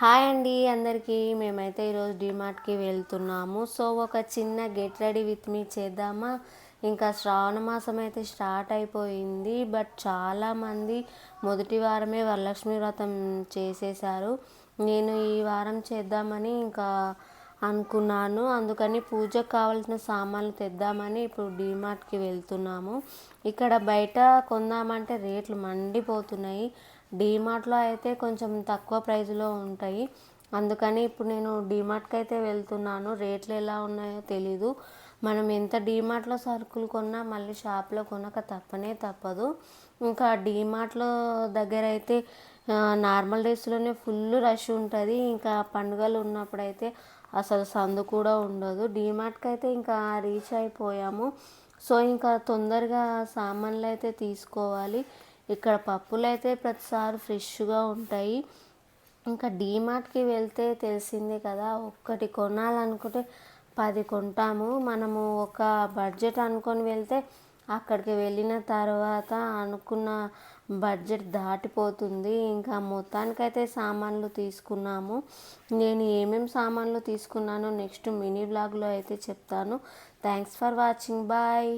Hi అండి అందరికీ. మేమైతే ఈరోజు డీమార్ట్కి వెళ్తున్నాము. సో ఒక చిన్న గెట్ రెడీ విత్ మీ చేద్దామా. ఇంకా శ్రావణ మాసం అయితే స్టార్ట్ అయిపోయింది. బట్ చాలామంది మొదటి వారమే వరలక్ష్మి వ్రతం చేసేసారు. నేను ఈ వారం చేద్దామని ఇంకా అనుకున్నాను. అందుకని పూజకు కావాల్సిన సామాన్లు తెద్దామని ఇప్పుడు డీమార్ట్కి వెళ్తున్నాము. ఇక్కడ బయట కొందామంటే రేట్లు మండిపోతున్నాయి. డీమార్ట్లో అయితే కొంచెం తక్కువ ప్రైస్లో ఉంటాయి. అందుకని ఇప్పుడు నేను డీమార్ట్కి అయితే వెళ్తున్నాను. రేట్లు ఎలా ఉన్నాయో తెలీదు. మనం ఎంత డీమార్ట్లో సరుకులు కొన్నా మళ్ళీ షాప్లో కొనక తప్పదు. ఇంకా డీమార్ట్లో దగ్గర అయితే నార్మల్ డేస్లోనే ఫుల్ రష్ ఉంటుంది. ఇంకా పండుగలు ఉన్నప్పుడైతే అసలు సందు కూడా ఉండదు. డీమార్ట్కి అయితే ఇంకా రీచ్ అయిపోయాము. సో ఇంకా తొందరగా సామాన్లు అయితే తీసుకోవాలి. ఇక్కడ పప్పులు అయితే ప్రతిసారి ఫ్రెష్గా ఉంటాయి. ఇంకా డీమార్ట్కి వెళ్తే తెలిసిందే కదా, ఒక్కటి కొనాలనుకుంటే 10 కొంటాము. మనము ఒక బడ్జెట్ అనుకొని వెళ్తే అక్కడికి వెళ్ళిన తర్వాత అనుకున్న బడ్జెట్ దాటిపోతుంది. ఇంకా మొత్తానికైతే సామాన్లు తీసుకున్నాము. నేను ఏమేమి సామాన్లు తీసుకున్నానో నెక్స్ట్ మినీ బ్లాగ్లో అయితే చెప్తాను. Thanks for watching. బాయ్.